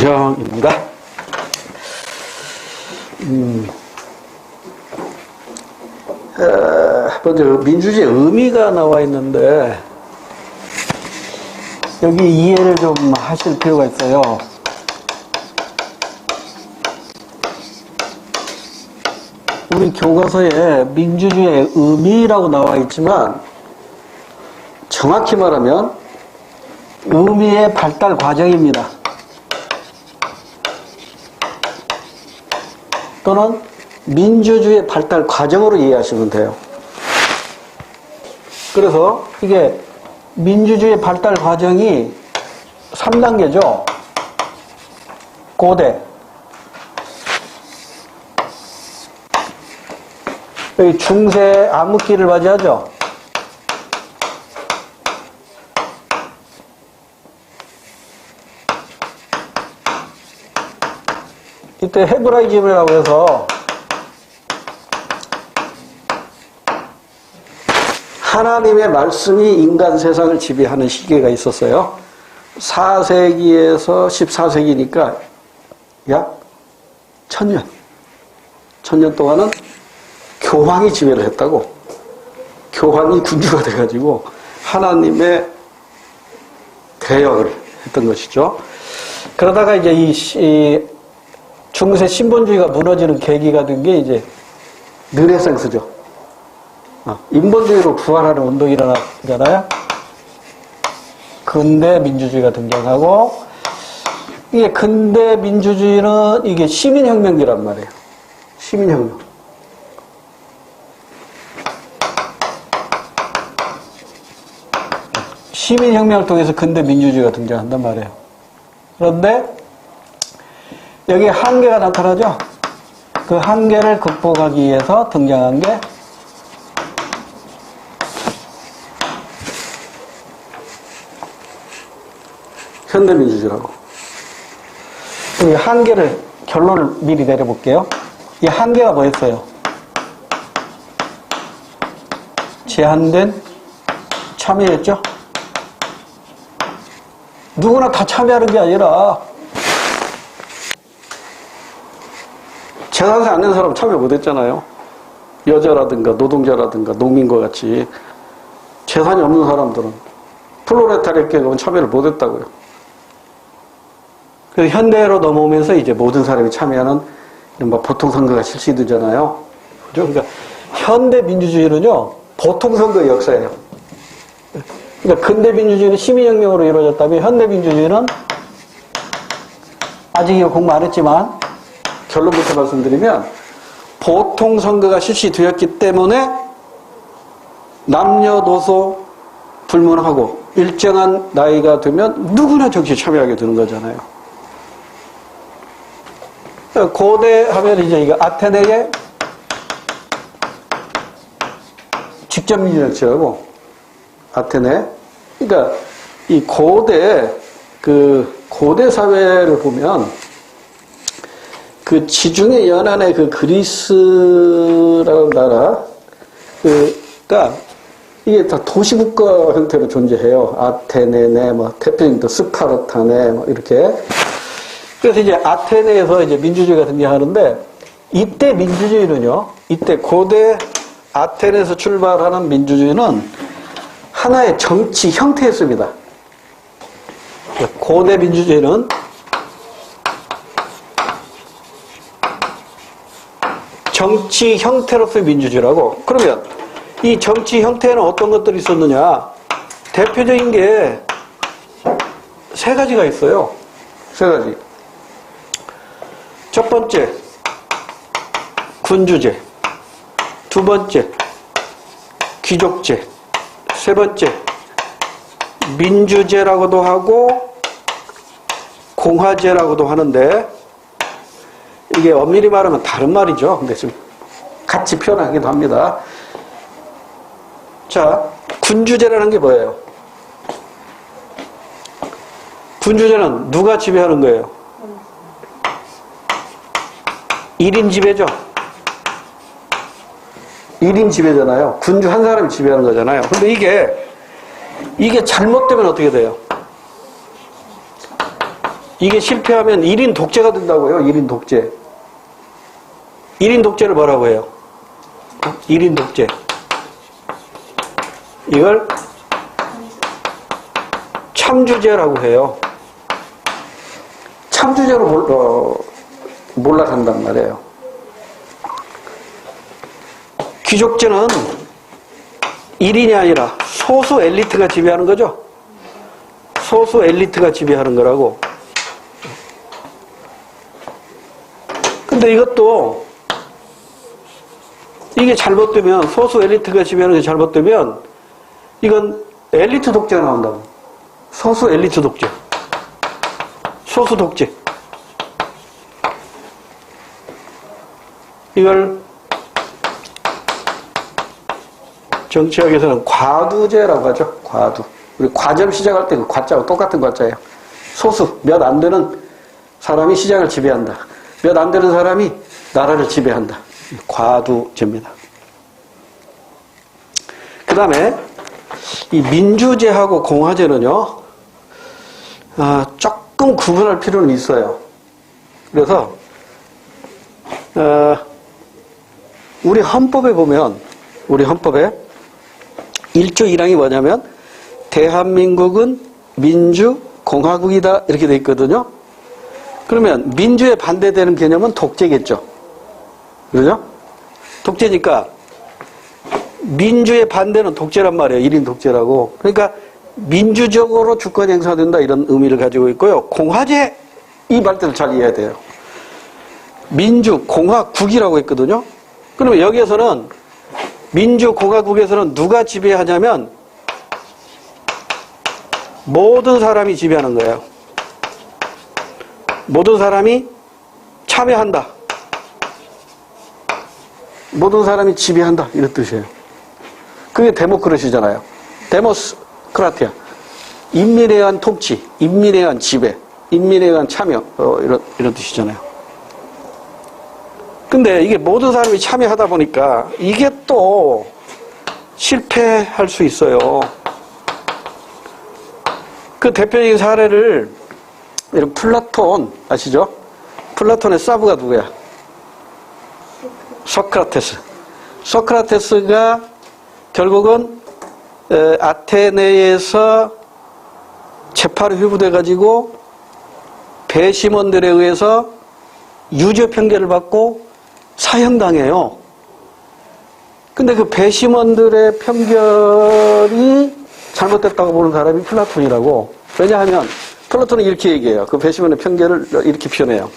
김정입니다. 먼저 민주주의의 의미가 나와 있는데 여기 이해를 좀 하실 필요가 있어요. 우리 교과서에 민주주의의 의미라고 나와 있지만 정확히 말하면 의미의 발달 과정입니다. 또는 민주주의의 발달 과정으로 이해하시면 돼요. 그래서 이게 민주주의 발달 과정이 3단계죠. 고대. 여기 중세 암흑기를 맞이하죠. 이때 헤브라이즘이라고 해서 하나님의 말씀이 인간 세상을 지배하는 시기가 있었어요. 4세기에서 14세기니까 약 1000년. 1000년 동안은 교황이 지배를 했다고. 교황이 군주가 돼가지고 하나님의 대역을 했던 것이죠. 그러다가 이제 이 중세 신본주의가 무너지는 계기가 된 게 이제 르네상스죠. 인본주의로 부활하는 운동이 일어나잖아요. 근대 민주주의가 등장하고, 이게 근대 민주주의는 이게 시민혁명이란 말이에요. 시민혁명. 시민혁명을 통해서 근대 민주주의가 등장한단 말이에요. 그런데 여기에 한계가 나타나죠. 그 한계를 극복하기 위해서 등장한 게 현대민주주의라고. 이 한계를, 결론을 미리 내려볼게요. 이 한계가 뭐였어요? 제한된 참여였죠? 누구나 다 참여하는 게 아니라 재산세 안 낸 사람 참여 못했잖아요. 여자라든가 노동자라든가 농민과 같이 재산이 없는 사람들은 플로레타리아 계급은 참여를 못했다고요. 그래서 현대로 넘어오면서 이제 모든 사람이 참여하는 이른바 보통선거가 실시되잖아요. 그죠? 그러니까 현대 민주주의는요, 보통선거의 역사예요. 그러니까 근대 민주주의는 시민혁명으로 이루어졌다면 현대 민주주의는 아직 이거 공부 안 했지만 결론부터 말씀드리면 보통선거가 실시되었기 때문에 남녀노소 불문하고 일정한 나이가 되면 누구나 정치에 참여하게 되는 거잖아요. 고대 하면 이제 이거 아테네의 직접 민주정치라고. 아테네. 그러니까 이 고대 사회를 보면 그 지중해 연안의 그 그리스라는 나라, 그니까 이게 다 도시국가 형태로 존재해요. 아테네네, 뭐 대표적인 스파르타네, 뭐 이렇게. 그래서 이제 아테네에서 이제 민주주의가 등장하는데, 이때 민주주의는요, 이때 고대 아테네에서 출발하는 민주주의는 하나의 정치 형태였습니다. 고대 민주주의는 정치 형태로서의 민주주의라고. 그러면 이 정치 형태에는 어떤 것들이 있었느냐? 대표적인 게 세 가지가 있어요. 세 가지. 첫 번째, 군주제. 두 번째, 귀족제. 세 번째, 민주제라고도 하고 공화제라고도 하는데, 이게 엄밀히 말하면 다른 말이죠. 근데 좀 같이 표현하기도 합니다. 자, 군주제라는 게 뭐예요? 군주제는 누가 지배하는 거예요? 1인 지배죠. 1인 지배잖아요. 군주 한 사람이 지배하는 거잖아요. 근데 이게 잘못되면 어떻게 돼요? 이게 실패하면 1인 독재가 된다고요. 1인 독재. 1인 독재를 뭐라고 해요? 1인 독재. 이걸 참주제라고 해요. 참주제로 몰락한단 말이에요. 귀족제는 1인이 아니라 소수 엘리트가 지배하는 거죠. 소수 엘리트가 지배하는 거라고. 근데 이것도 이게 잘못되면 소수 엘리트가 지배하는 게 잘못되면 이건 엘리트 독재가 나온다고. 소수 엘리트 독재. 소수 독재. 이걸 정치학에서는 과두제라고 하죠. 과두. 우리 과점 시작할 때 그 과자하고 똑같은 과자예요. 소수, 몇 안 되는 사람이 시장을 지배한다. 몇 안 되는 사람이 나라를 지배한다. 과두제입니다. 그 다음에 이 민주제하고 공화제는요, 조금 구분할 필요는 있어요. 그래서 우리 헌법에 보면, 우리 헌법에 1조 1항이 뭐냐면 대한민국은 민주공화국이다 이렇게 돼 있거든요. 그러면 민주에 반대되는 개념은 독재겠죠. 그죠? 독재니까 민주의 반대는 독재란 말이에요. 1인 독재라고. 그러니까 민주적으로 주권 행사된다 이런 의미를 가지고 있고요. 공화제 이 말들을 잘 이해해야 돼요. 민주공화국이라고 했거든요. 그러면 여기에서는 민주공화국에서는 누가 지배하냐면 모든 사람이 지배하는 거예요. 모든 사람이 참여한다. 모든 사람이 지배한다 이런 뜻이에요. 그게 데모크라시잖아요. 데모크라티아. 인민에 의한 통치, 인민에 의한 지배, 인민에 의한 참여 이런 뜻이잖아요. 근데 이게 모든 사람이 참여하다 보니까 이게 또 실패할 수 있어요. 그 대표적인 사례를 이런 플라톤 아시죠? 플라톤의 사부가 누구야? 소크라테스. 소크라테스가 결국은 아테네에서 재판에 회부돼가지고 배심원들에 의해서 유죄 판결을 받고 사형당해요. 근데 그 배심원들의 판결이 잘못됐다고 보는 사람이 플라톤이라고. 왜냐하면 플라톤은 이렇게 얘기해요. 그 배심원의 판결을 이렇게 표현해요.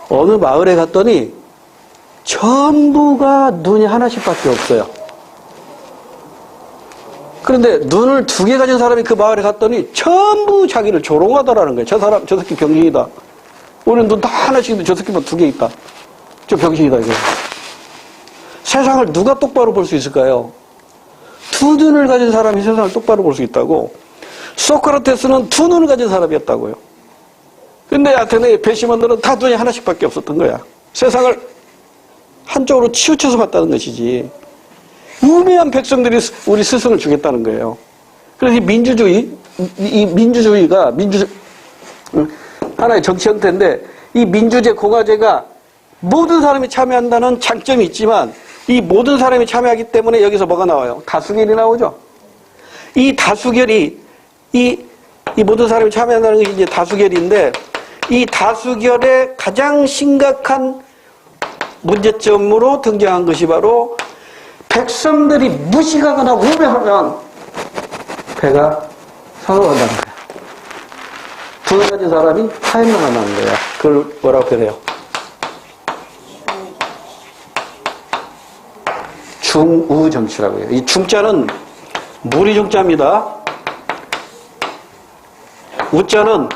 어느 마을에 갔더니 전부가 눈이 하나씩밖에 없어요. 그런데 눈을 2개 가진 사람이 그 마을에 갔더니 전부 자기를 조롱하더라는 거예요. 저 새끼 병신이다. 우리는 눈 다 하나씩 있는데 저 새끼만 2개 있다. 저 병신이다 이거. 세상을 누가 똑바로 볼 수 있을까요? 2눈을 가진 사람이 세상을 똑바로 볼 수 있다고. 소크라테스는 2눈을 가진 사람이었다고요. 근데 아테네의 배심원들은 다 눈이 하나씩밖에 없었던 거야. 세상을 한쪽으로 치우쳐서 봤다는 것이지. 우매한 백성들이 우리 스승을 주겠다는 거예요. 그래서 이 민주주의가 하나의 정치 형태인데 이 민주제, 공화제가 모든 사람이 참여한다는 장점이 있지만 이 모든 사람이 참여하기 때문에 여기서 뭐가 나와요? 다수결이 나오죠. 이 다수결이 이 모든 사람이 참여한다는 게 이제 다수결인데 이 다수결의 가장 심각한 문제점으로 등장한 것이 바로 백성들이 무식하거나 우매하면 배가 사고간다는 거야. 2눈 가진 사람이 사형당한다는 거야. 그걸 뭐라고 표현해요? 중우정치라고 해요. 이 중자는 무리중자입니다. 우자는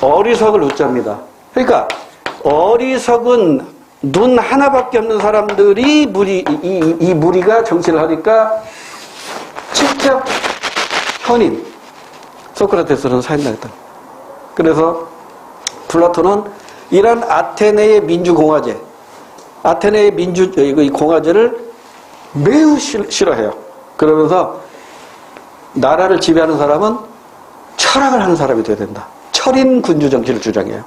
어리석을 우자입니다. 그러니까 어리석은 눈 하나밖에 없는 사람들이 이 무리가 정치를 하니까 직접 현인 소크라테스는 사형당했다. 그래서 플라톤은 이런 아테네의 민주공화제, 아테네의 이 공화제를 매우 싫어해요. 그러면서 나라를 지배하는 사람은 철학을 하는 사람이 돼야 된다. 철인 군주 정치를 주장해요.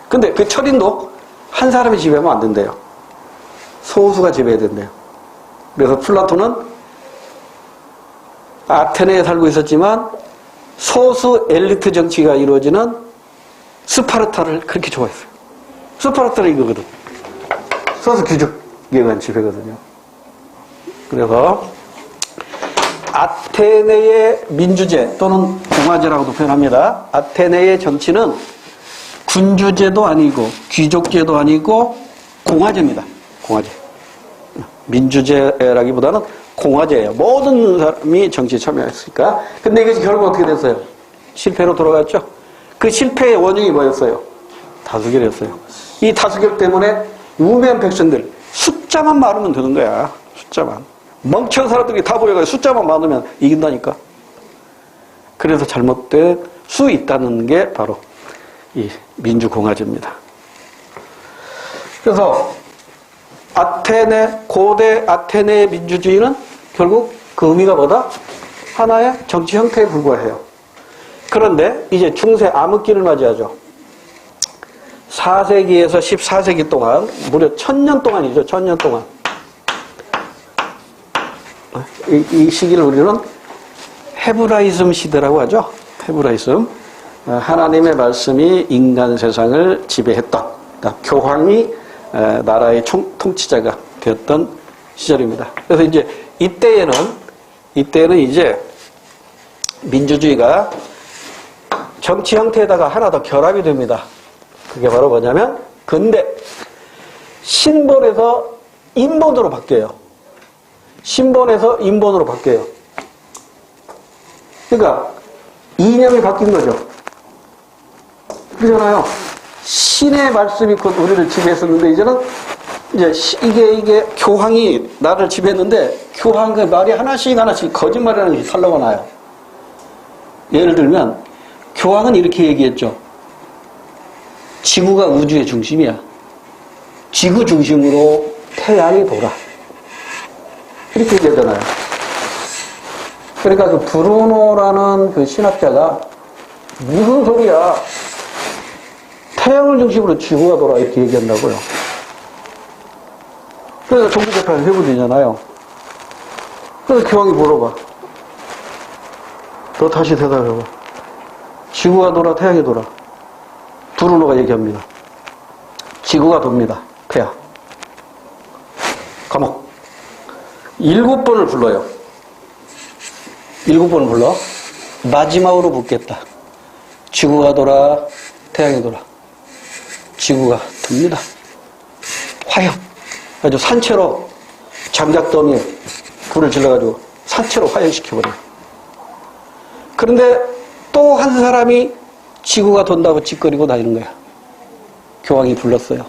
근데 그 철인도 한 사람이 지배하면 안 된대요. 소수가 지배해야 된대요. 그래서 플라톤은 아테네에 살고 있었지만 소수 엘리트 정치가 이루어지는 스파르타를 그렇게 좋아했어요. 스파르타는 이거거든. 소수 귀족에 의한 지배거든요. 그래서 아테네의 민주제 또는 공화제라고도 표현합니다. 아테네의 정치는 군주제도 아니고 귀족제도 아니고 공화제입니다. 공화제. 민주제라기보다는 공화제예요. 모든 사람이 정치에 참여했으니까. 근데 이것이 결국 어떻게 됐어요? 실패로 돌아갔죠? 그 실패의 원인이 뭐였어요? 다수결이었어요. 이 다수결 때문에 우매한 백성들 숫자만 많으면 되는 거야. 숫자만. 멍청한 사람들이 다 모여가지고 숫자만 많으면 이긴다니까. 그래서 잘못된 수 있다는 게 바로 이 민주공화제입니다. 그래서 고대 아테네의 민주주의는 결국 그 의미가 뭐다? 하나의 정치 형태에 불과해요. 그런데 이제 중세 암흑기를 맞이하죠. 4세기에서 14세기 동안 무려 1000년 동안이죠. 1000년 동안. 이 시기를 우리는 헤브라이즘 시대라고 하죠. 헤브라이즘. 하나님의 말씀이 인간 세상을 지배했던, 그러니까 교황이 나라의 통치자가 되었던 시절입니다. 그래서 이제 이때에는 이제 민주주의가 정치 형태에다가 하나 더 결합이 됩니다. 그게 바로 뭐냐면 근대 신본에서 인본으로 바뀌어요. 신본에서 인본으로 바뀌어요. 그러니까 이념이 바뀐 거죠. 그러잖아요. 신의 말씀이 곧 우리를 지배했었는데 이제는 이제 이게 교황이 나를 지배했는데 교황 그 말이 하나씩 거짓말이라는 것이 살라고 나요. 예를 들면 교황은 이렇게 얘기했죠. 지구가 우주의 중심이야. 지구 중심으로 태양이 돌아. 이렇게 얘기하잖아요. 그러니까 그 브루노라는 그 신학자가 무슨 소리야. 태양을 중심으로 지구가 돌아 이렇게 얘기한다고요. 그래서 종교재판을 회부되잖아요. 그래서 교황이 물어봐. 너 다시 대답해봐. 지구가 돌아 태양이 돌아. 브루노가 얘기합니다. 지구가 돕니다. 태양. 감옥. 7번을 불러요. 7번을 불러. 마지막으로 묻겠다. 지구가 돌아 태양이 돌아. 지구가 돕니다. 화염. 아주 산채로 장작더미에 불을 질러가지고 산채로 화염시켜버려요. 그런데 또 한 사람이 지구가 돈다고 짓거리고 다니는 거야. 교황이 불렀어요.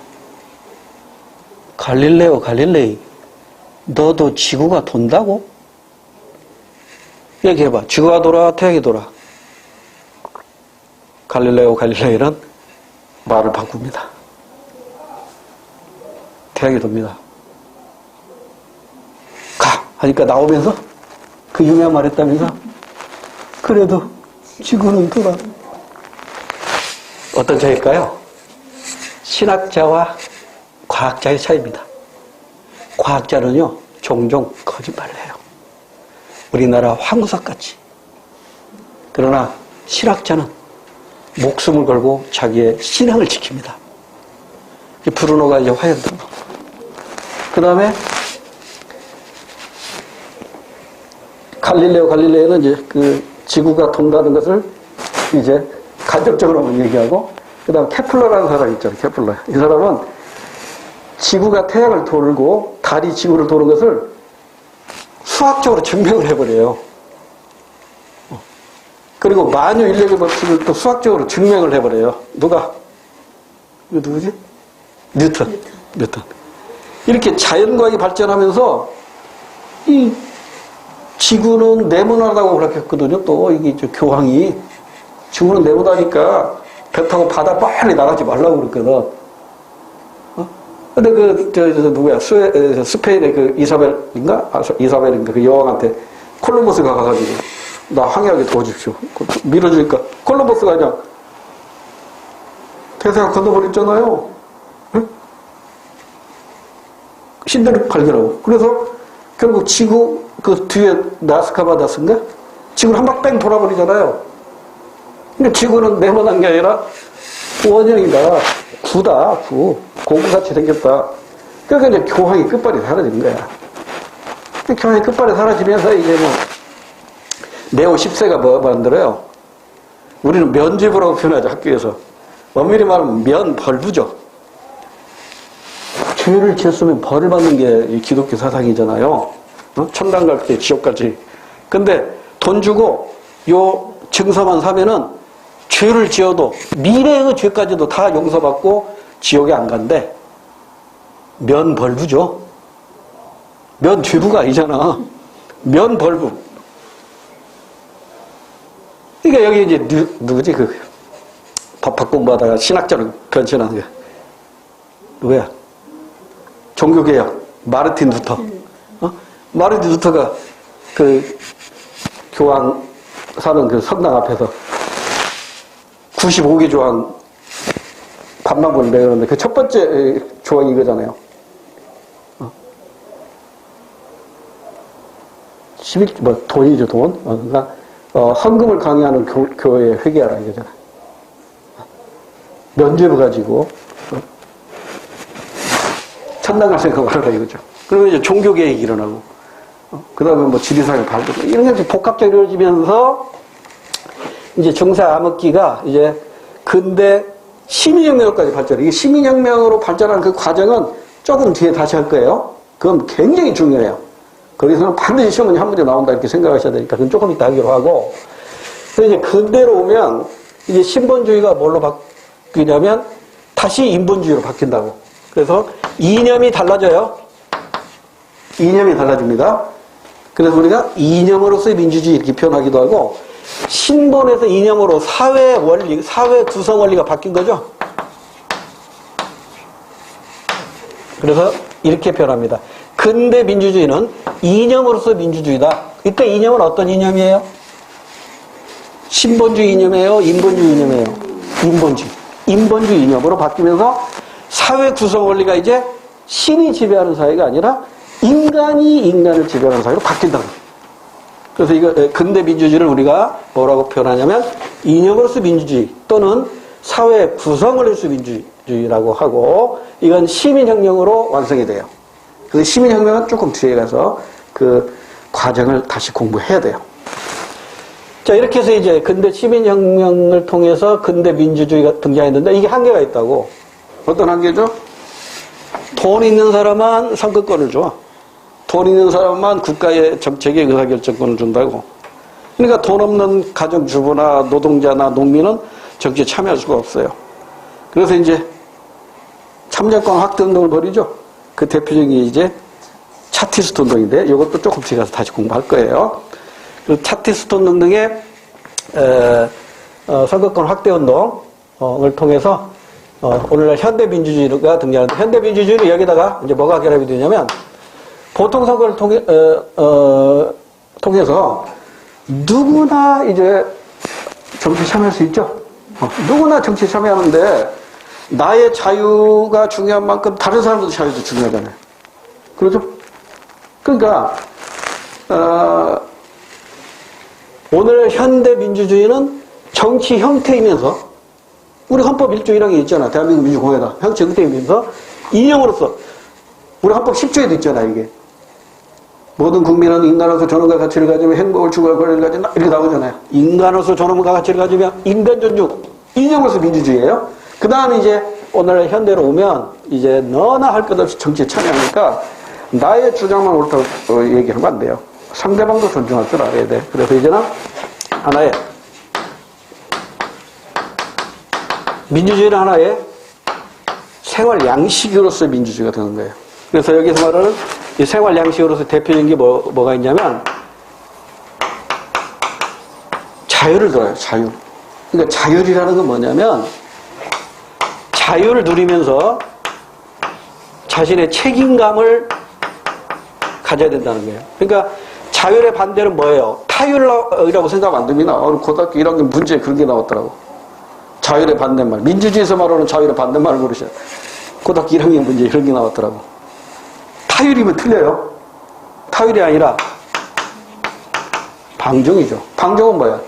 갈릴레이, 너도 지구가 돈다고? 얘기해봐. 지구가 돌아, 태양이 돌아. 갈릴레이는 말을 바꿉니다. 태양이 돕니다. 가! 하니까 나오면서 그 유명한 말 했다면서 그래도 지구는 돌아. 어떤 차이일까요? 신학자와 과학자의 차이입니다. 과학자는요, 종종 거짓말을 해요. 우리나라 황구석같이. 그러나 신학자는 목숨을 걸고 자기의 신앙을 지킵니다. 브루노가 이제 화연된 거. 그 다음에 갈릴레이는 이제 그 지구가 돈다는 것을 이제 간접적으로만 얘기하고, 그 다음 케플러라는 사람이 있잖아요. 케플러. 이 사람은 지구가 태양을 돌고 달이 지구를 도는 것을 수학적으로 증명을 해버려요. 그리고 만유 인력의 법칙을 또 수학적으로 증명을 해버려요. 누가? 이거 누구지? 뉴턴. 이렇게 자연과학이 발전하면서 이 지구는 네모나다고 그랬거든요. 또 이게 교황이 지구는 네모나니까 배 타고 바다 빨리 나가지 말라고 그랬거든. 근데 누구야? 스페인의 그 이사벨인가 그 여왕한테 콜럼버스가 가가지고 나 항해하게 도와주십시오. 밀어주니까 콜럼버스가 그냥 대서양 건너버렸잖아요. 응? 신대를 발견하고. 그래서 결국 지구 그 뒤에 나스카바다스인가? 지구를 한 바퀴 뺑 돌아버리잖아요. 근데 지구는 네모난 게 아니라 원형이다. 구다. 구. 고구같이 생겼다. 그러니까 이제 교황이 끝발이 사라지는 거야. 교황이 끝발이 사라지면서 이제 뭐 네오 10세가 뭐 만들어요? 우리는 면죄부라고 표현하죠. 학교에서. 엄밀히 말하면 면벌부죠. 죄를 지었으면 벌을 받는 게 기독교 사상이잖아요. 천당 갈 때 지옥까지. 근데 돈 주고 요 증서만 사면은 죄를 지어도 미래의 죄까지도 다 용서받고 지옥에 안 간대. 면벌부죠. 면죄부가 아니잖아. 면벌부. 그러니까 여기 이제 누구지? 그 법학 공부하다가 신학자로 변신하는 거. 누구야? 종교개혁. 마르틴 루터. 마르틴 루터가 그 교황 사는 그 성당 앞에서 95개 조항 반박문을 내렸는데 그 첫 번째 조항이 이거잖아요. 11, 돈이죠, 돈. 그러니까, 헌금을 강요하는 교회에 회개하라 이거잖아요. 면죄부 가지고, 천당 갈 생각 말하라 이거죠. 그러면 이제 종교개혁이 일어나고, 그 다음에 뭐 지리산을 밟고, 이런 게 복합적으로 이루어지면서, 이제 중세 암흑기가 이제 근대 시민혁명까지 발전해. 이게 시민혁명으로 발전한 그 과정은 조금 뒤에 다시 할 거예요. 그건 굉장히 중요해요. 거기서는 반드시 시험문이 한 문제 나온다 이렇게 생각하셔야 되니까 그건 조금 이따 하기로 하고. 그래서 이제 근대로 오면 이제 신본주의가 뭘로 바뀌냐면 다시 인본주의로 바뀐다고. 그래서 이념이 달라져요. 이념이 달라집니다. 그래서 우리가 이념으로서의 민주주의 이렇게 표현하기도 하고 신본에서 이념으로 사회 원리, 사회 구성 원리가 바뀐 거죠. 그래서 이렇게 표현합니다. 근대 민주주의는 이념으로서 민주주의다. 이때 이념은 어떤 이념이에요? 신본주의 이념이에요? 인본주의 이념이에요? 인본주의. 인본주의 이념으로 바뀌면서 사회 구성 원리가 이제 신이 지배하는 사회가 아니라 인간이 인간을 지배하는 사회로 바뀐다. 그래서 이거 근대 민주주의를 우리가 뭐라고 표현하냐면 이념으로서 민주주의 또는 사회 구성 원리로서 민주주의라고 하고 이건 시민혁명으로 완성이 돼요. 그 시민혁명은 조금 뒤에 가서 그 과정을 다시 공부해야 돼요. 자, 이렇게 해서 이제 근대 시민혁명을 통해서 근대 민주주의가 등장했는데 이게 한계가 있다고. 어떤 한계죠? 돈 있는 사람만 선거권을 줘. 돈 있는 사람만 국가의 정책에 의사결정권을 준다고. 그러니까 돈 없는 가정주부나 노동자나 농민은 정치에 참여할 수가 없어요. 그래서 이제 참여권 확대 운동을 벌이죠. 그 대표적인 게 이제 차티스트 운동인데 이것도 조금 뒤에 가서 다시 공부할 거예요. 그 차티스트 운동 등의 선거권 확대 운동을 통해서 오늘날 현대민주주의가 등장하는데 현대민주주의는 여기다가 이제 뭐가 결합이 되냐면 보통 선거를 통해서 누구나 이제 정치에 참여할 수 있죠. 누구나 정치에 참여하는데 나의 자유가 중요한 만큼 다른 사람들도 자유도 중요하잖아요. 그렇죠? 그러니까 오늘 현대 민주주의는 정치 형태이면서 우리 헌법 1조 1항에 있잖아. 대한민국 민주공화당 정치 형태이면서 이념으로서 우리 헌법 10조에도 있잖아. 이게 모든 국민은 인간으로서 존엄과 가치를 가지며 행복을 추구할 권리를 가진다 이렇게 나오잖아요. 인간으로서 존엄과 가치를 가지며 인간 존중 이념으로서 민주주의예요. 그 다음에 이제 오늘 현대로 오면 이제 너나 할 것 없이 정치에 참여하니까 나의 주장만 옳다고 얘기하면 안 돼요. 상대방도 존중할 줄 알아야 돼. 그래서 이제는 하나의 민주주의는 하나의 생활 양식으로서의 민주주의가 되는 거예요. 그래서 여기서 말하는 이 생활 양식으로서 대표적인 게 뭐가 있냐면 자유를 둬요. 자유. 그러니까 자율이라는 건 뭐냐면 자유를 누리면서 자신의 책임감을 가져야 된다는 거예요. 그러니까 자율의 반대는 뭐예요? 타율이라고 생각하면 안 됩니다. 고등학교 1학년 문제에 그런 게 나왔더라고. 자율의 반대말. 민주주의에서 말하는 자율의 반대말을 모르셔요. 고등학교 1학년 문제에 이런 게 나왔더라고. 타율이면 틀려요. 타율이 아니라 방종이죠. 방종은 뭐야?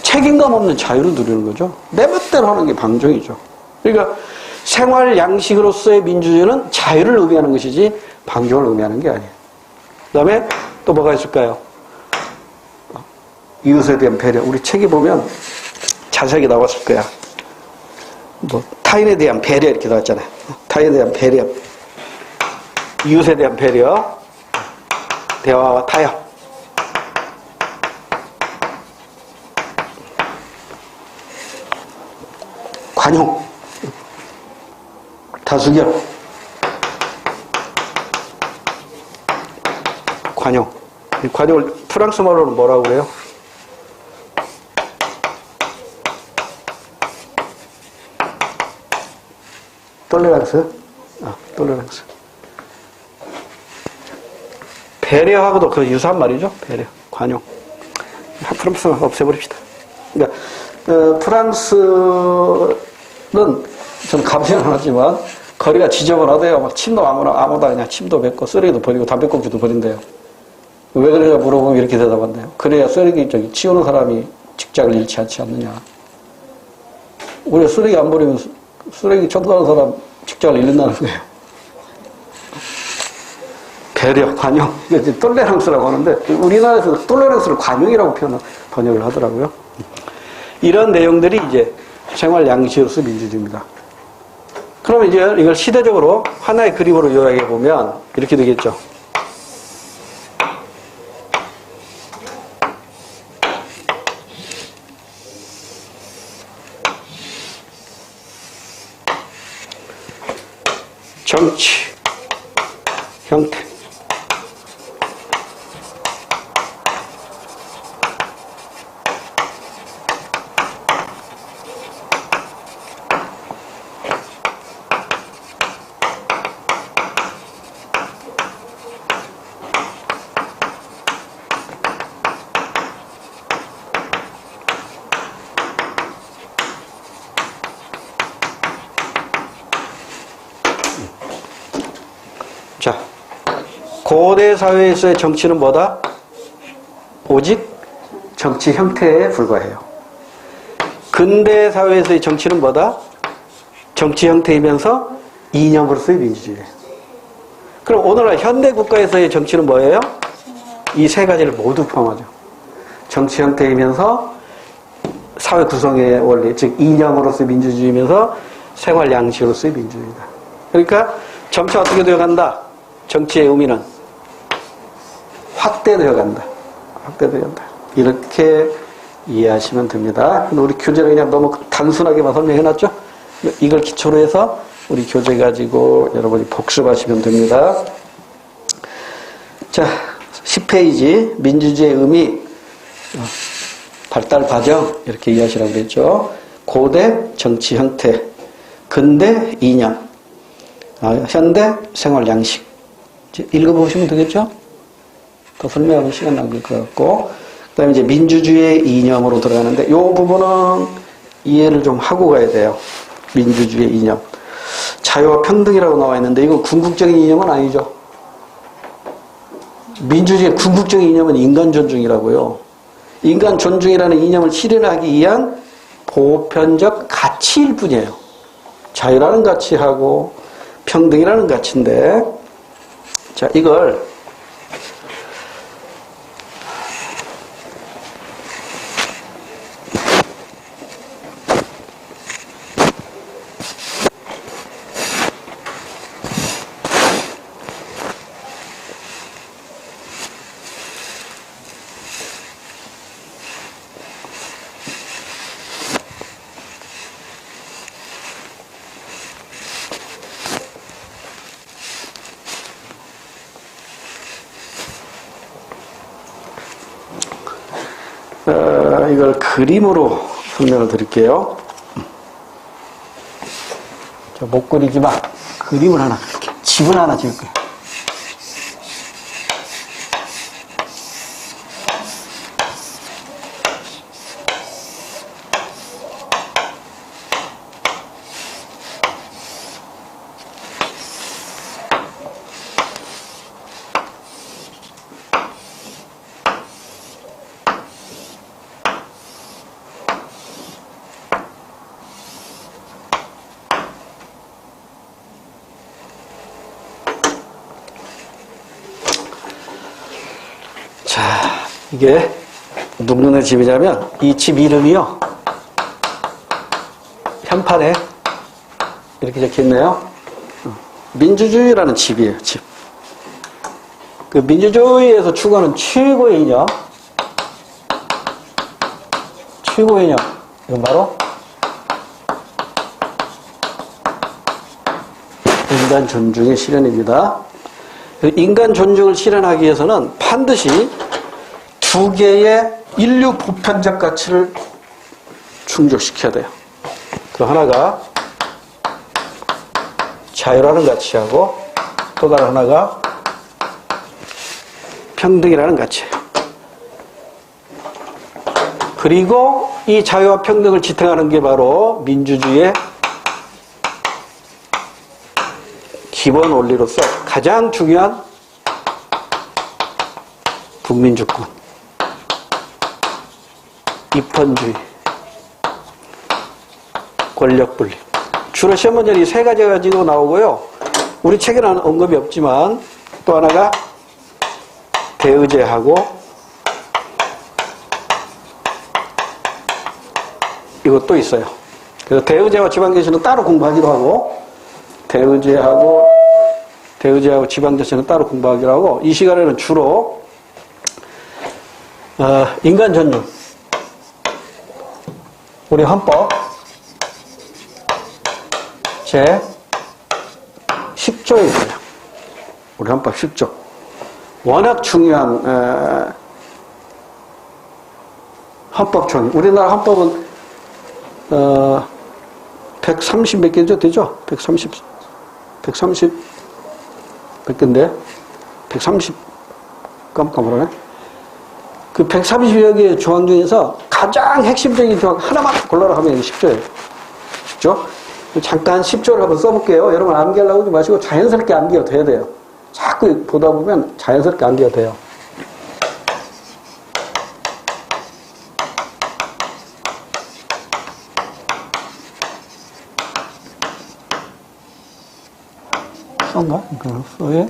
책임감 없는 자유를 누리는 거죠. 내 멋대로 하는 게 방종이죠. 그러니까 생활 양식으로서의 민주주의는 자유를 의미하는 것이지 방종을 의미하는 게 아니에요. 그 다음에 또 뭐가 있을까요? 이웃에 대한 배려. 우리 책에 보면 자세하게 나왔을 거야. 뭐 타인에 대한 배려 이렇게 나왔잖아요. 타인에 대한 배려, 이웃에 대한 배려, 대화와 타협, 관용, 다수결, 관용. 이 관용을 프랑스 말로는 뭐라고 그래요? 톨레랑스? 톨레랑스. 배려하고도 그 유사한 말이죠. 배려, 관용. 프랑스만 없애버립시다. 그러니까 프랑스는 저는 감시는 안 하지만 거리가 지저분하대요. 막 침도 아무나 그냥 침도 뱉고 쓰레기도 버리고 담배꽁초도 버린대요. 왜 그래야 물어보면 이렇게 대답한대요. 그래야 쓰레기 치우는 사람이 직장을 잃지 않지 않느냐. 우리가 쓰레기 안 버리면 쓰레기 처분하는 사람 직장을 잃는다는 거예요. 배려, 관용. 이게 톨레랑스라고 하는데 우리나라에서 톨레랑스를 관용이라고 번역을 하더라고요. 이런 내용들이 이제 생활 양식으로서 민주주의입니다. 그러면 이제 이걸 시대적으로 하나의 그림으로 요약해 보면 이렇게 되겠죠. 정치, 형태. 자, 고대 사회에서의 정치는 뭐다? 오직 정치 형태에 불과해요. 근대 사회에서의 정치는 뭐다? 정치 형태이면서 이념으로서의 민주주의예요. 그럼 오늘날 현대 국가에서의 정치는 뭐예요? 이 세 가지를 모두 포함하죠. 정치 형태이면서 사회 구성의 원리, 즉 이념으로서의 민주주의면서 생활 양식으로서의 민주주의다. 그러니까 점차 어떻게 되어간다? 정치의 의미는 확대되어 간다. 확대되어 간다. 이렇게 이해하시면 됩니다. 우리 교재는 그냥 너무 단순하게만 설명해놨죠? 이걸 기초로 해서 우리 교재 가지고 여러분이 복습하시면 됩니다. 자, 10페이지 민주주의의 의미, 발달 과정 이렇게 이해하시라고 그랬죠. 고대 정치 형태, 근대 이념, 현대 생활 양식. 읽어보시면 되겠죠? 더 설명하면 시간 낭비일 것 같고. 그 다음에 이제 민주주의의 이념으로 들어가는데, 이 부분은 이해를 좀 하고 가야 돼요. 민주주의의 이념. 자유와 평등이라고 나와 있는데, 이건 궁극적인 이념은 아니죠. 민주주의의 궁극적인 이념은 인간 존중이라고요. 인간 존중이라는 이념을 실현하기 위한 보편적 가치일 뿐이에요. 자유라는 가치하고 평등이라는 가치인데, 자, 이걸 이걸 그림으로 설명을 드릴게요. 못 그리지만 그림을 하나 그릴게요. 집을 하나 지을 거예요. 자, 이게 누구네 집이냐면 이 집 이름이요. 현판에 이렇게 적혀있네요. 민주주의라는 집이에요, 집. 그 민주주의에서 추구하는 최고의 이념. 최고의 이념. 이건 바로 인간 존중의 실현입니다. 인간 존중을 실현하기 위해서는 반드시 두 개의 인류 보편적 가치를 충족시켜야 돼요. 그 하나가 자유라는 가치하고 또 다른 하나가 평등이라는 가치예요. 그리고 이 자유와 평등을 지탱하는 게 바로 민주주의의 기본 원리로서 가장 중요한 국민주권, 입헌주의, 권력분립. 주로 시험 문제는 이 세 가지 가지고 나오고요. 우리 책에는 언급이 없지만 또 하나가 대의제하고 이것도 있어요. 그래서 대의제와 지방자치는 따로 공부하기로 하고 대의제하고 지방자치는 따로 공부하기로 하고 이 시간에는 주로 인간 존중, 우리 헌법 제 10조에 있어요. 우리 헌법 10조. 워낙 중요한 헌법총. 우리나라 헌법은 130 몇 개죠? 되죠? 130 몇 개인데? 130 깜깜하네. 그 130여 개의 조항 중에서 가장 핵심적인 조항 하나만 골라라 하면 이게 10조예요. 10조? 잠깐 10조를 한번 써볼게요. 여러분 암기하려고 하지 마시고 자연스럽게 암기가 돼야 돼요. 자꾸 보다 보면 자연스럽게 암기가 돼요. 써인가? 써에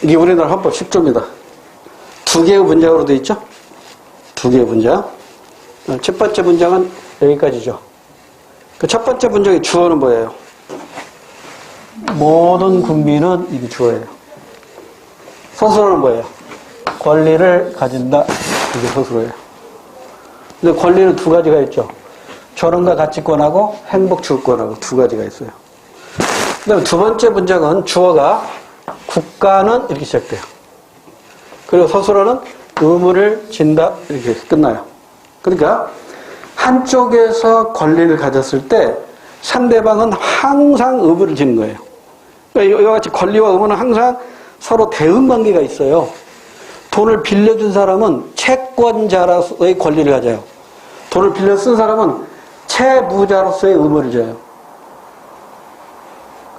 이게 우리나라 헌법 10조입니다. 두 개의 문장으로 되어 있죠? 두 개의 문장. 첫 번째 문장은 여기까지죠. 그 첫 번째 문장의 주어는 뭐예요? 모든 국민은 이게 주어예요. 서술어는 뭐예요? 권리를 가진다. 이게 서술어예요. 근데 권리는 두 가지가 있죠. 존엄과 가치권하고 행복추구권하고 두 가지가 있어요. 그다음에 두 번째 문장은 주어가 국가는 이렇게 시작돼요. 그리고 서술어는 의무를 진다 이렇게 끝나요. 그러니까 한쪽에서 권리를 가졌을 때 상대방은 항상 의무를 지는 거예요. 그러니까 이와 같이 권리와 의무는 항상 서로 대응 관계가 있어요. 돈을 빌려준 사람은 채권자로서의 권리를 가져요. 돈을 빌려 쓴 사람은 채무자로서의 의무를 져요.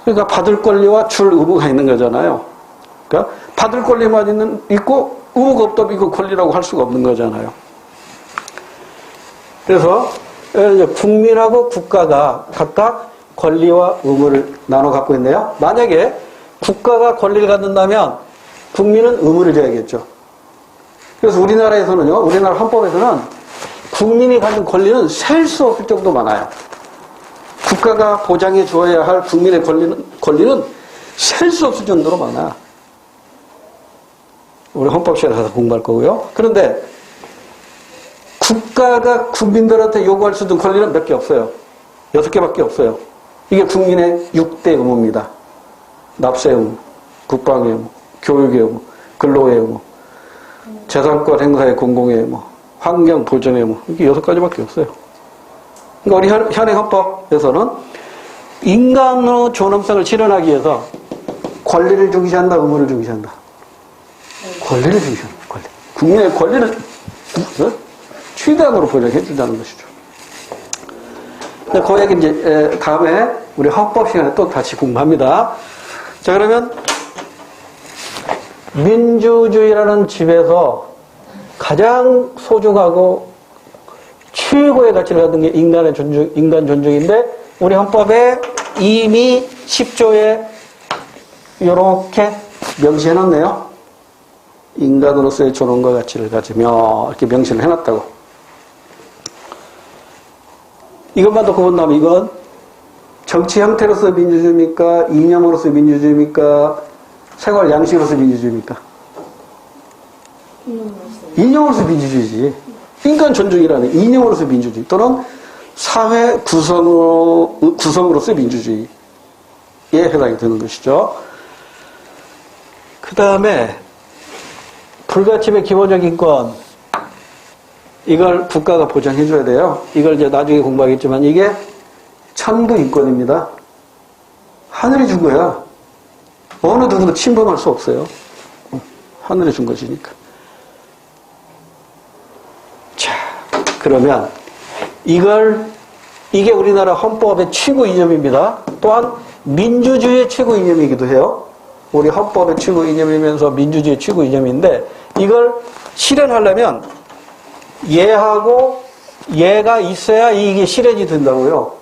그러니까 받을 권리와 줄 의무가 있는 거잖아요. 그러니까 받을 권리만 있고 의무가 없다면 이거 권리라고 할 수가 없는 거잖아요. 그래서 국민하고 국가가 각각 권리와 의무를 나눠 갖고 있네요. 만약에 국가가 권리를 갖는다면 국민은 의무를 져야겠죠. 그래서 우리나라에서는요, 우리나라 헌법에서는 국민이 가진 권리는 셀 수 없을 정도 많아요. 국가가 보장해 주어야 할 국민의 권리는 셀 수 없을 정도로 많아. 우리 헌법 시간에 가서 공부할 거고요. 그런데 국가가 국민들한테 요구할 수 있는 권리는 몇 개 없어요. 6개밖에 없어요. 이게 국민의 6대 의무입니다. 납세 의무, 국방의 의무, 교육의 의무, 근로의 의무, 재산권 행사의 공공의 의무, 환경 보전의 의무. 이게 6가지밖에 없어요. 그러니까 우리 현행 헌법에서는 인간의 존엄성을 실현하기 위해서 권리를 중시한다, 의무를 중시한다. 권리를 중시한다. 권리. 국민의 권리를 최대한으로 보장해 준다는 것이죠. 그 얘기 이제 다음에 우리 헌법 시간에 또 다시 공부합니다. 자, 그러면 민주주의라는 집에서 가장 소중하고 최고의 가치를 갖는 게 인간 존중인데 우리 헌법에 이미 10조에 이렇게 명시해놨네요. 인간으로서의 존엄과 가치를 가지며 이렇게 명시를 해놨다고. 이것만 놓고 본다면 이건 정치 형태로서 민주주의입니까? 이념으로서 민주주의입니까? 생활 양식으로서 민주주의입니까? 이념으로서 민주주의지. 인간 존중이라는 이념으로서 민주주의 또는 사회 구성으로서 민주주의에 해당이 되는 것이죠. 그 다음에 불가침의 기본적인 건 이걸 국가가 보장해 줘야 돼요. 이걸 이제 나중에 공부하겠지만 이게 천부 인권입니다. 하늘이 준 거야. 어느 누구도 침범할 수 없어요. 하늘이 준 것이니까. 자, 그러면 이게 우리나라 헌법의 최고 이념입니다. 또한 민주주의의 최고 이념이기도 해요. 우리 헌법의 최고 이념이면서 민주주의의 최고 이념인데 이걸 실현하려면 얘하고 얘가 있어야 이게 실현이 된다고요.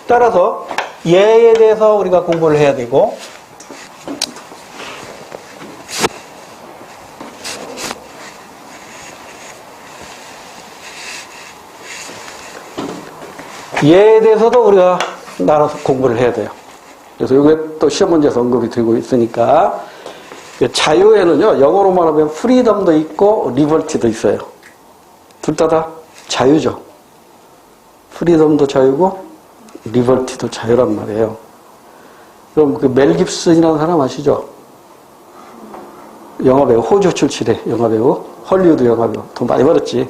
따라서 얘에 대해서 우리가 공부를 해야 되고 얘에 대해서도 우리가 나눠서 공부를 해야 돼요. 그래서 이게 또 시험 문제에서 언급이 되고 있으니까 자유에는요 영어로 말하면 프리덤도 있고 리버티도 있어요. 둘 다 자유죠. 프리덤도 자유고 리버티도 자유란 말이에요. 그럼 그 멜 깁슨이라는 사람 아시죠? 영화배우, 호주 출신의 영화배우, 헐리우드 영화배우. 돈 많이 벌었지.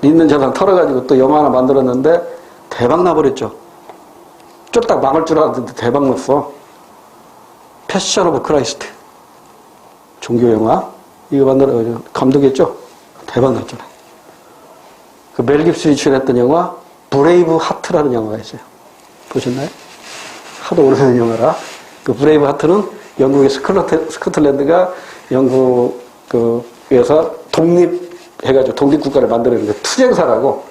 있는 재산 털어가지고 또 영화 하나 만들었는데 대박 나버렸죠. 쫄딱 망할 줄 알았는데 대박 났어. 패션 오브 크라이스트. 종교 영화. 이거 만들어, 감독했죠? 대박 났잖아요. 그 멜 깁슨이 출연했던 영화, 브레이브 하트라는 영화가 있어요. 보셨나요? 하도 오래된 영화라. 그 브레이브 하트는 영국의 스코틀랜드가 영국에서 독립해가지고 독립국가를 만들었는데 투쟁사라고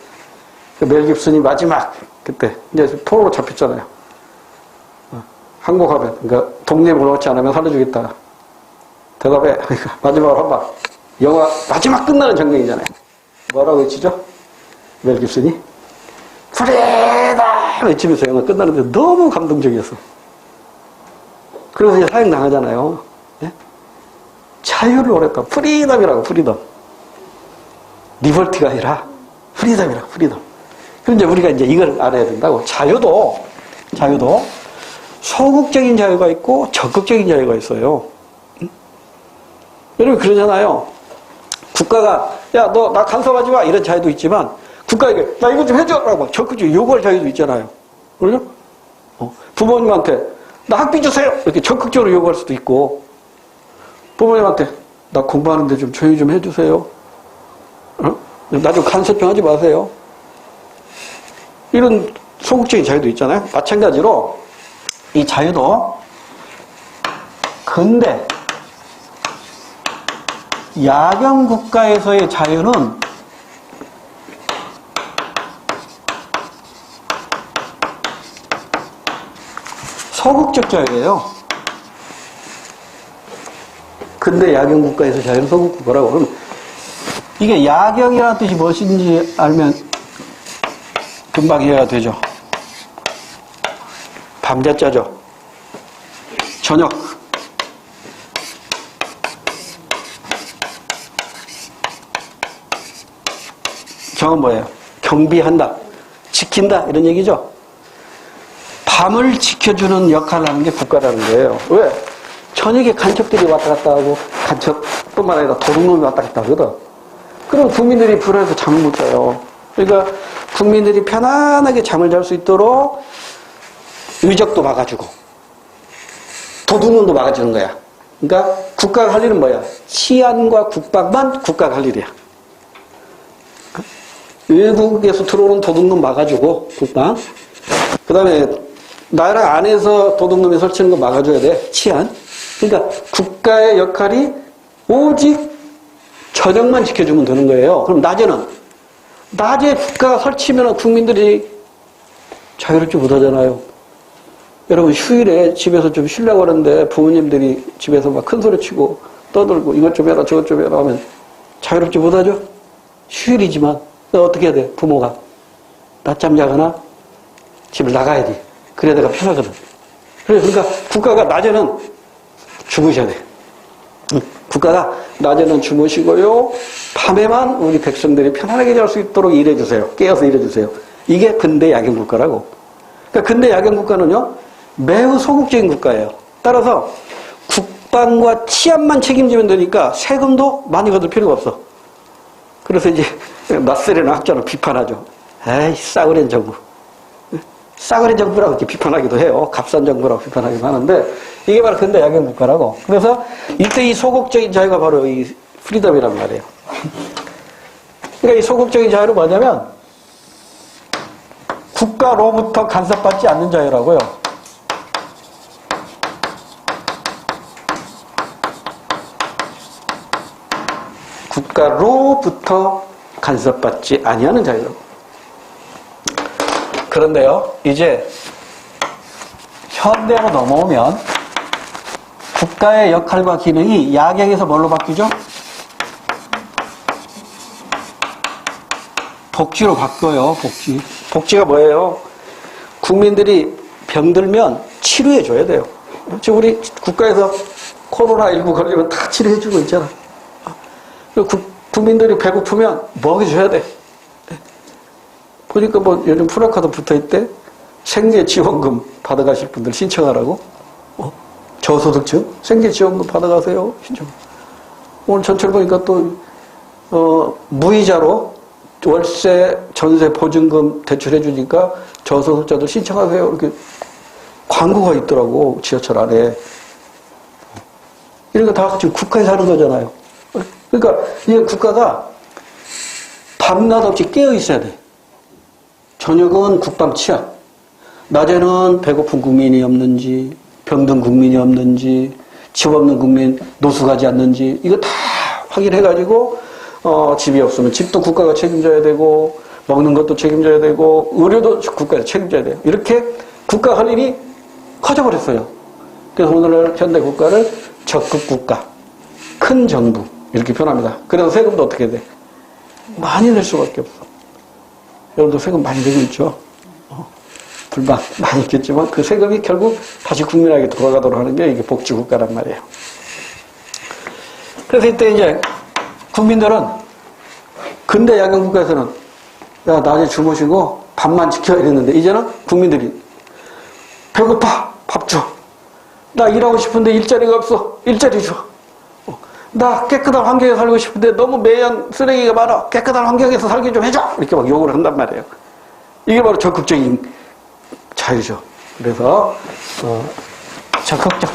그 멜 깁슨이 마지막 그때 이제 포로로 잡혔잖아요. 항복하면 그러니까 독립을 얻지 않으면 살려주겠다. 대답해. 그러니까 마지막으로 한 방. 영화 마지막 끝나는 장면이잖아요. 뭐라고 외치죠? 멜 깁슨이 프리다 외치면서 영화 끝나는데 너무 감동적이었어. 그래서 이제 사형 당하잖아요. 네? 자유를 원했다. 프리덤이라고 프리덤. 리버티가 아니라 프리덤이라고 프리덤. 그런데 우리가 이제 이걸 알아야 된다고. 자유도 소극적인 자유가 있고 적극적인 자유가 있어요. 응? 여러분 그러잖아요. 국가가 야 너 나 간섭하지 마 이런 자유도 있지만 국가에게 나 이거 좀 해줘라고 막 적극적으로 요구할 자유도 있잖아요. 그러죠? 부모님한테 나 학비 주세요 이렇게 적극적으로 요구할 수도 있고 부모님한테 나 공부하는데 좀 조용히 좀 해주세요. 나 좀 간섭 좀 하지 마세요. 이런 소극적인 자유도 있잖아요. 마찬가지로 이 자유도 근대 야경 국가에서의 자유는 소극적 자유예요. 근대 야경 국가에서 자유는 소극 국가라고. 그럼 이게 야경이라는 뜻이 무엇인지 알면 금방 이해가 되죠. 밤자자죠. 저녁. 경은 뭐예요? 경비한다, 지킨다 이런 얘기죠. 밤을 지켜주는 역할을 하는 게 국가라는 거예요. 왜? 저녁에 간첩들이 왔다 갔다 하고 간첩뿐만 아니라 도둑놈이 왔다 갔다 하거든. 그럼 국민들이 불안해서 잠을 못 자요. 그러니까 국민들이 편안하게 잠을 잘 수 있도록 의적도 막아주고 도둑놈도 막아주는 거야. 그러니까 국가가 할 일은 뭐야? 치안과 국방만 국가가 할 일이야. 외국에서 들어오는 도둑놈 막아주고 국방. 그 다음에 나라 안에서 도둑놈이 설치는 거 막아줘야 돼. 치안. 그러니까 국가의 역할이 오직 저녁만 지켜주면 되는 거예요. 그럼 낮에 국가가 설치면 국민들이 자유롭지 못하잖아요. 여러분 휴일에 집에서 좀 쉬려고 하는데 부모님들이 집에서 막 큰 소리 치고 떠들고 이것 좀 해라 저것 좀 해라 하면 자유롭지 못하죠? 휴일이지만 어떻게 해야 돼? 부모가 낮잠 자거나 집을 나가야 돼. 그래야 내가 편하거든. 그러니까 국가가 낮에는 주무셔야 돼. 국가가 낮에는 주무시고요. 밤에만 우리 백성들이 편안하게 잘 수 있도록 일해주세요. 깨어서 일해주세요. 이게 근대 야경국가라고. 그러니까 근대 야경국가는요. 매우 소극적인 국가예요. 따라서 국방과 치안만 책임지면 되니까 세금도 많이 거둘 필요가 없어. 그래서 이제 낯설이나 학자는 비판하죠. 에이 싸구려 정부. 싸구려 정부라고 이렇게 비판하기도 해요. 값싼 정부라고 비판하기도 하는데 이게 바로 근대 야경국가라고. 그래서 이때 이 소극적인 자유가 바로 이 프리덤이란 말이에요. 그러니까 이 소극적인 자유는 뭐냐면 국가로부터 간섭받지 않는 자유라고요. 국가로부터 간섭받지 아니하는 자유라고. 그런데요, 이제 현대로 넘어오면 국가의 역할과 기능이 야경에서 뭘로 바뀌죠? 복지로 바뀌어요. 복지가 뭐예요? 국민들이 병들면 치료해줘야 돼요. 지금 우리 국가에서 코로나19 걸리면 다 치료해주고 있잖아. 국민들이 배고프면 먹여줘야 돼. 보니까 뭐 요즘 프라카드 붙어있대. 생계지원금 받아가실 분들 신청하라고. 저소득층 생계지원금 받아가세요. 신청. 오늘 전철 보니까 또 무이자로 월세, 전세, 보증금 대출해주니까 저소득자들 신청하세요. 이렇게 광고가 있더라고 지하철 안에. 이런 거 다 지금 국가에서 하는 거잖아요. 그러니까 이 국가가 밤낮 없이 깨어 있어야 돼. 저녁은 국방 치안, 낮에는 배고픈 국민이 없는지, 병든 국민이 없는지, 집 없는 국민 노숙하지 않는지 이거 다 확인해가지고 집이 없으면 집도 국가가 책임져야 되고 먹는 것도 책임져야 되고 의료도 국가에서 책임져야 돼요. 이렇게 국가 할 일이 커져버렸어요. 그래서 오늘날 현대 국가를 적극 국가, 큰 정부 이렇게 표현합니다. 그래서 세금도 어떻게 돼? 많이 낼 수밖에 없어. 여러분도 세금 많이 내고 있죠? 불만 많이 있겠지만 그 세금이 결국 다시 국민에게 돌아가도록 하는 게 이게 복지국가란 말이에요. 그래서 이때 이제 국민들은 근대 야경국가에서는 야 낮에 주무시고 밤만 지켜야 되는데 이제는 국민들이 배고파 밥 줘. 나 일하고 싶은데 일자리가 없어 일자리 줘. 나 깨끗한 환경에 살고 싶은데 너무 매연 쓰레기가 많아 깨끗한 환경에서 살게 좀 해줘 이렇게 막 요구를 한단 말이에요. 이게 바로 적극적인 자유죠. 그래서 적극적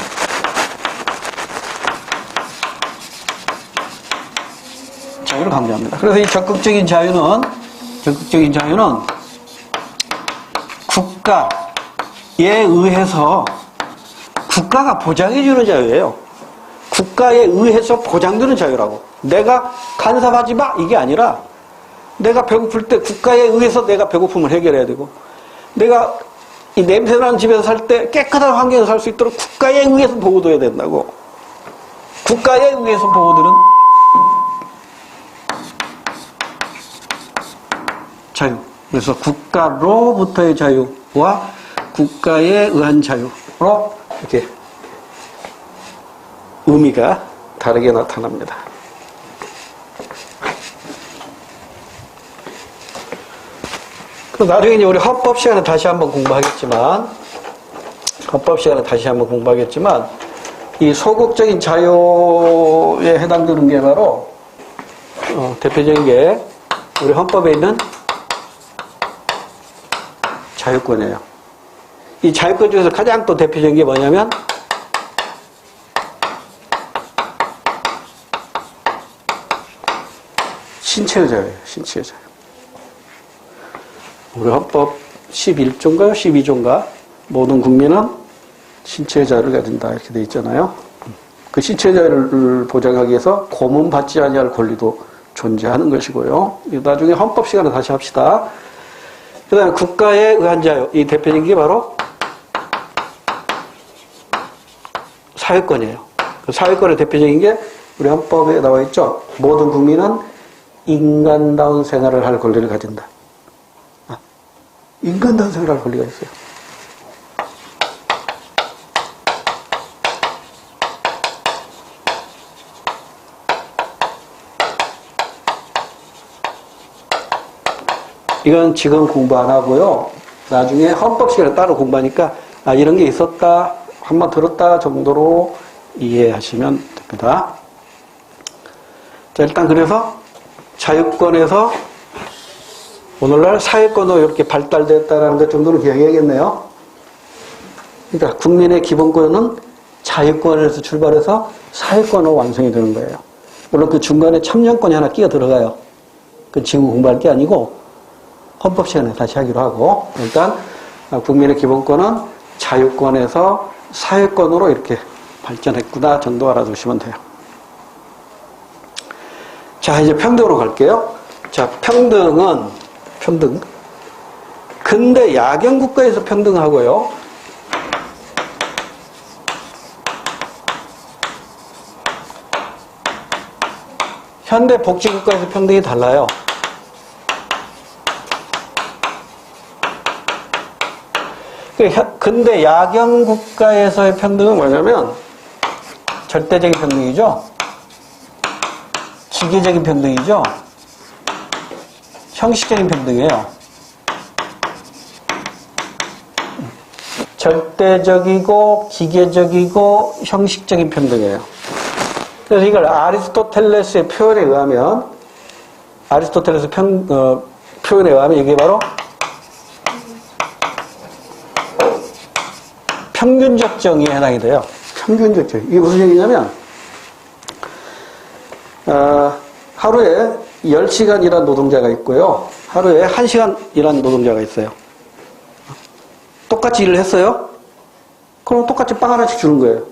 자유를 강조합니다. 그래서 이 적극적인 자유는 국가에 의해서 국가가 보장해주는 자유예요. 국가에 의해서 보장되는 자유라고. 내가 간섭하지 마 이게 아니라 내가 배고플 때 국가에 의해서 내가 배고픔을 해결해야 되고 내가 이 냄새나는 집에서 살 때 깨끗한 환경에서 살 수 있도록 국가에 의해서 보호돼야 된다고. 국가에 의해서 보호되는 자유. 그래서 국가로부터의 자유와 국가에 의한 자유로 이렇게 의미가 다르게 나타납니다. 그 나중에 이제 우리 헌법 시간에 다시 한번 공부하겠지만, 이 소극적인 자유에 해당되는 게 바로, 대표적인 게 우리 헌법에 있는 자유권이에요. 이 자유권 중에서 가장 또 대표적인 게 뭐냐면, 신체의 자유예요. 신체의 자유. 우리 헌법 11조인가요? 12조인가? 모든 국민은 신체의 자유를 가진다. 이렇게 돼 있잖아요. 그 신체의 자유를 보장하기 위해서 고문받지 아니할 권리도 존재하는 것이고요. 나중에 헌법 시간에 다시 합시다. 그 다음에 국가에 의한 자유. 이 대표적인 게 바로 사회권이에요. 그 사회권의 대표적인 게 우리 헌법에 나와 있죠. 모든 국민은 인간다운 생활을 할 권리를 가진다. 인간다운 생활을 할 권리가 있어요. 이건 지금 공부 안 하고요. 나중에 헌법 시간에 따로 공부하니까 이런 게 있었다, 한번 들었다 정도로 이해하시면 됩니다. 자, 일단 그래서 자유권에서 오늘날 사회권으로 이렇게 발달됐다는 것 정도는 기억해야겠네요. 그러니까 국민의 기본권은 자유권에서 출발해서 사회권으로 완성이 되는 거예요. 물론 그 중간에 참여권이 하나 끼어 들어가요. 그 지금 공부할 게 아니고 헌법 시간에 다시 하기로 하고, 일단 국민의 기본권은 자유권에서 사회권으로 이렇게 발전했구나 정도 알아두시면 돼요. 자, 이제 평등으로 갈게요. 자, 평등. 근대 야경 국가에서 평등하고요. 현대 복지 국가에서 평등이 달라요. 근데 야경 국가에서의 평등은 뭐냐면 절대적인 평등이죠. 기계적인 평등이죠. 형식적인 평등이에요. 절대적이고 기계적이고 형식적인 평등이에요. 그래서 이걸 아리스토텔레스의 표현에 의하면 표현에 의하면 이게 바로 평균적 정의에 해당이 돼요. 평균적 정의. 이게 무슨 얘기냐면, 하루에 10시간 일한 노동자가 있고요. 하루에 1시간 일한 노동자가 있어요. 똑같이 일을 했어요? 그럼 똑같이 빵 하나씩 주는 거예요.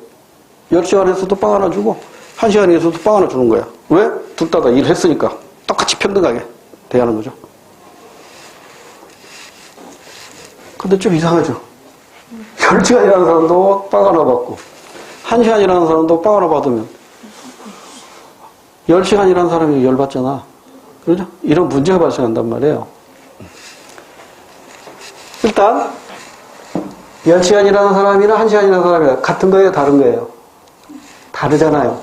10시간에서도 빵 하나 주고, 1시간에서도 빵 하나 주는 거예요. 왜? 둘 다 일했으니까. 똑같이 평등하게 대하는 거죠. 근데 좀 이상하죠? 10시간 일하는 사람도 빵 하나 받고 1시간 일하는 사람도 빵 하나 받으면 10시간 일하는 사람이 열받잖아. 그렇죠? 이런 문제가 발생한단 말이에요. 일단 10시간 일하는 사람이나 1시간 일하는 사람이나 같은 거예요? 다른 거예요? 다르잖아요.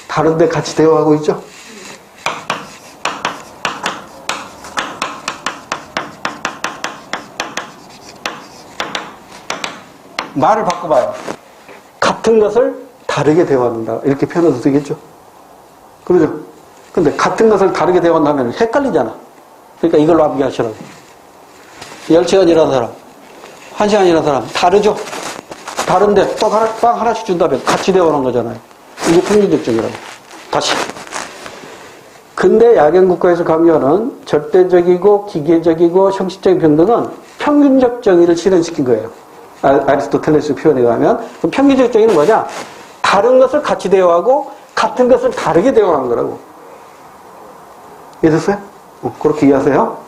다른데 같이 대화하고 있죠? 말을 바꿔봐요. 같은 것을 다르게 대화한다. 이렇게 표현해도 되겠죠? 그러죠? 근데 같은 것을 다르게 대화한다면 헷갈리잖아. 그러니까 이걸로 암기하시라고. 10시간 일하는 사람, 1시간 일하는 사람, 다르죠? 다른데 빵 하나씩 준다면 같이 대화하는 거잖아요. 이게 평균적 정의라고. 다시. 근데 야경국가에서 가면은 절대적이고 기계적이고 형식적인 평등은 평균적 정의를 실현시킨 거예요. 아리스토텔레스 표현에 의하면. 그럼 평균적 정의는 뭐냐? 다른 것을 같이 대화하고 같은 것을 다르게 대화하는 거라고. 이해됐어요? 그렇게 이해하세요?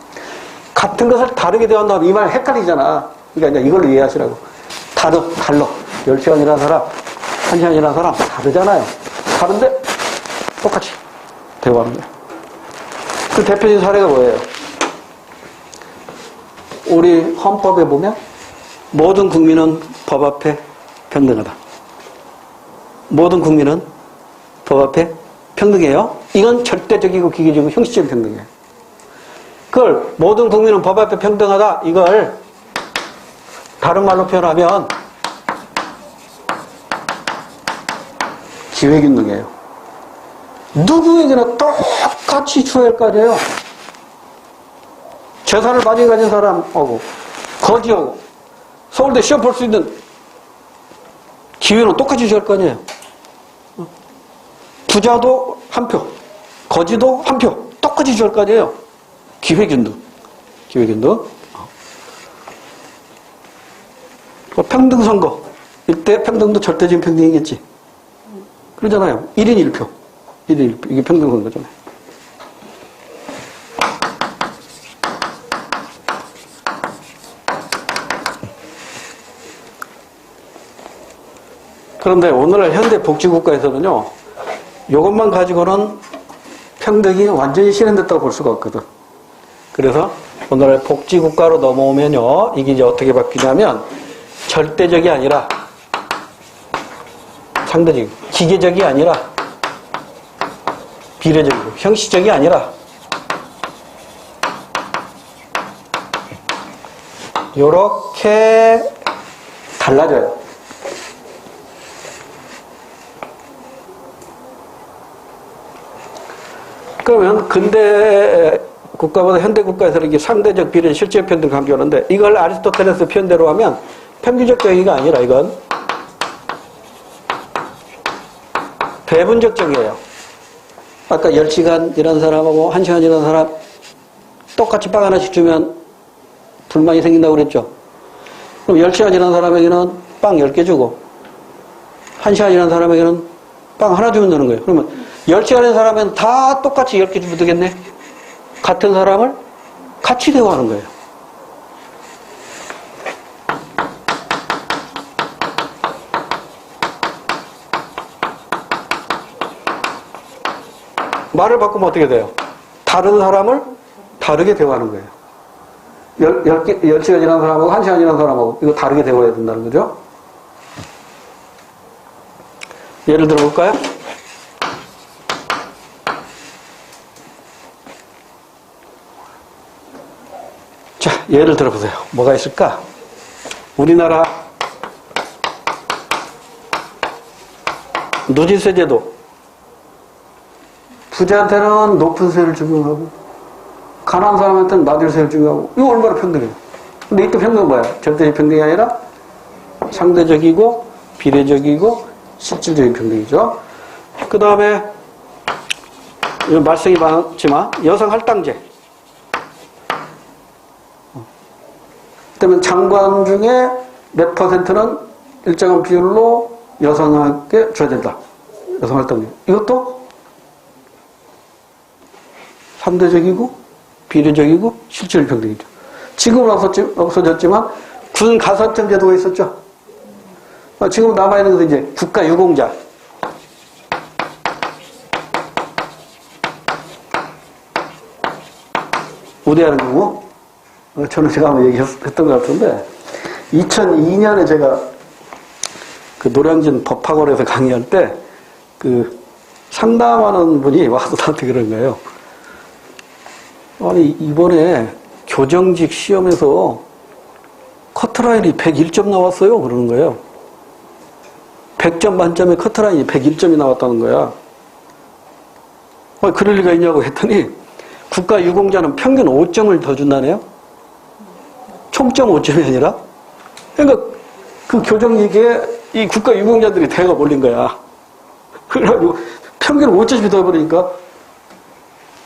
같은 것을 다르게 대화한다면 이 말 헷갈리잖아. 그러니까 이걸로 이해하시라고. 달러. 10시간 일하는 사람, 1시간 일하는 사람 다르잖아요. 다른데 똑같이 대화하는 거예요. 그 대표적인 사례가 뭐예요? 우리 헌법에 보면 모든 국민은 법 앞에 평등하다. 모든 국민은 법 앞에 평등해요. 이건 절대적이고 기계적이고 형식적인 평등이에요. 그걸 모든 국민은 법 앞에 평등하다. 이걸 다른 말로 표현하면 기회균등이에요. 누구에게나 똑같이 처할 거 아니에요. 재산을 많이 가진 사람하고 거지하고 서울대 시험 볼 수 있는 기회는 똑같이 줄 거 아니에요. 부자도 한 표, 거지도 한 표, 똑같이 줄 거 아니에요. 기회균등. 기회균등. 평등선거. 이때 평등도 절대적인 평등이겠지. 그러잖아요. 1인 1표. 1인 1표. 이게 평등선거잖아요. 그런데 오늘날 현대 복지국가에서는요, 이것만 가지고는 평등이 완전히 실현됐다고 볼 수가 없거든. 그래서 오늘날 복지국가로 넘어오면요, 이게 이제 어떻게 바뀌냐면, 절대적이 아니라, 상대적이고, 기계적이 아니라, 비례적이고, 형식적이 아니라, 요렇게 달라져요. 그러면 근대 국가보다 현대 국가에서는 이게 상대적 비례 실제 평등 강조하는데 이걸 아리스토텔레스 표현대로 하면 평균적 정의가 아니라 이건 배분적 정의예요. 아까 10시간 일한 사람하고 1시간 일한 사람 똑같이 빵 하나씩 주면 불만이 생긴다고 그랬죠. 그럼 10시간 일한 사람에게는 빵 10개 주고 1시간 일한 사람에게는 빵 하나 주면 되는 거예요. 그러면 10시간 일한 사람은 다 똑같이 10개 주면 되겠네. 같은 사람을 같이 대우하는 거예요. 말을 바꾸면 어떻게 돼요? 다른 사람을 다르게 대우하는 거예요. 10시간 일한 사람하고 1시간 일한 사람하고 이거 다르게 대우해야 된다는 거죠. 예를 들어 볼까요? 자, 예를 들어보세요. 뭐가 있을까? 우리나라 누진세 제도. 부자한테는 높은 세를 적용하고 가난한 사람한테는 낮은 세를 적용하고 이거 얼마나 평등해요. 근데 이때 평등은 뭐야? 절대적 평등이 아니라 상대적이고 비례적이고 실질적인 평등이죠. 그 다음에 말썽이 많지만 여성 할당제. 그다음에 장관 중에 몇 퍼센트는 일정한 비율로 여성에게 줘야 된다. 여성 할당제. 이것도 상대적이고 비례적이고 실질 평등이죠. 지금은 없어졌지만 군 가산점 제도가 있었죠. 지금 남아있는 것은 이제 국가 유공자. 우대하는 경우, 제가 한번 얘기했던 것 같은데, 2002년에 제가 그 노량진 법학원에서 강의할 때, 상담하는 분이 와서 나한테 그런 거예요. 아니, 이번에 교정직 시험에서 커트라인이 101점 나왔어요. 그러는 거예요. 100점 만점에 커트라인이 101점이 나왔다는 거야. 그럴 리가 있냐고 했더니 국가 유공자는 평균 5점을 더 준다네요. 총점 5점이 아니라. 그러니까 그 교정직에 이 국가 유공자들이 대가 몰린 거야. 그래가지고 평균 5점이 더 버리니까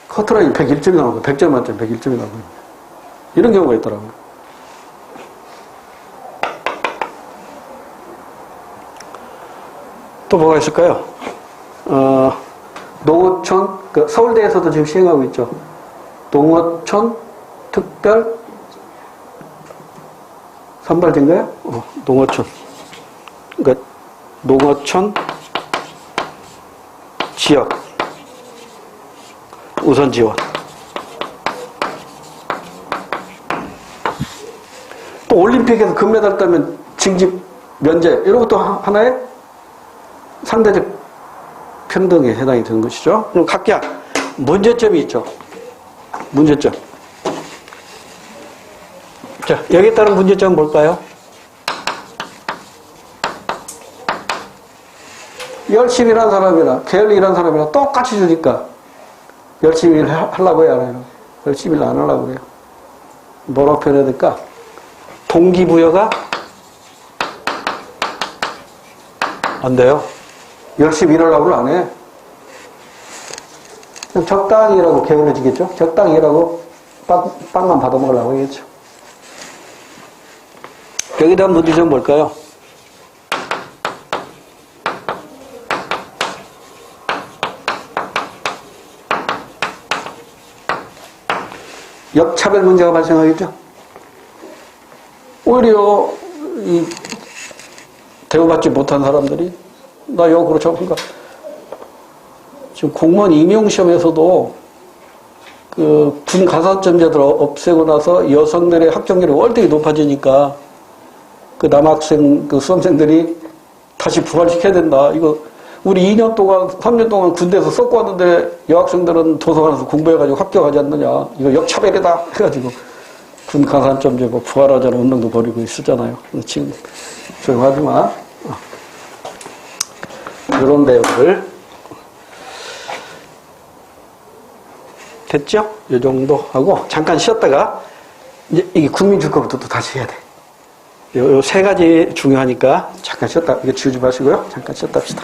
커트라인이 101점이 나온 거야. 100점 만점 101점이 나온 거야. 이런 경우가 있더라고요. 또 뭐가 있을까요? 농어촌, 서울대에서도 지금 시행하고 있죠. 농어촌 특별 선발된가요? 농어촌. 그러니까 농어촌 지역 우선 지원. 또 올림픽에서 금메달 따면 징집 면제 이런 것도 하나의 상대적 평등에 해당이 되는 것이죠. 그럼 각각 문제점이 있죠. 문제점. 자, 여기에 따른 문제점은 뭘까요? 열심히 일한 사람이나 게을리 일한 사람이나 똑같이 주니까 열심히 하려고 해야 하나요? 열심히 일 안 하려고 해요. 뭐라고 표현해야 될까? 동기부여가 안 돼요. 열심히 일하려고 안 해. 그냥 적당히 일하고 게을러지겠죠? 적당히 일하고 빵만 받아먹으려고 하겠죠. 여기에 대한 문제점은 뭘까요? 역차별 문제가 발생하겠죠. 오히려 이 대우받지 못한 사람들이 나 이거 그렇죠. 그러니까 지금 공무원 임용시험에서도 그 군 가산점제들 없애고 나서 여성들의 합격률이 월등히 높아지니까 그 남학생 그 수험생들이 다시 부활시켜야 된다. 이거 우리 2년 동안 3년 동안 군대에서 썩고 왔는데 여학생들은 도서관에서 공부해가지고 합격하지 않느냐. 이거 역차별이다 해가지고 군 가산점제 뭐 부활하자는 운동도 벌이고 있었잖아요. 지금 조용하지만 이런 내용을 됐죠? 이 정도 하고 잠깐 쉬었다가 이제 이게 국민주권부터 또 다시 해야 돼. 요 세 가지 중요하니까 잠깐 쉬었다. 이거 지우지 마시고요. 잠깐 쉬었다 합시다.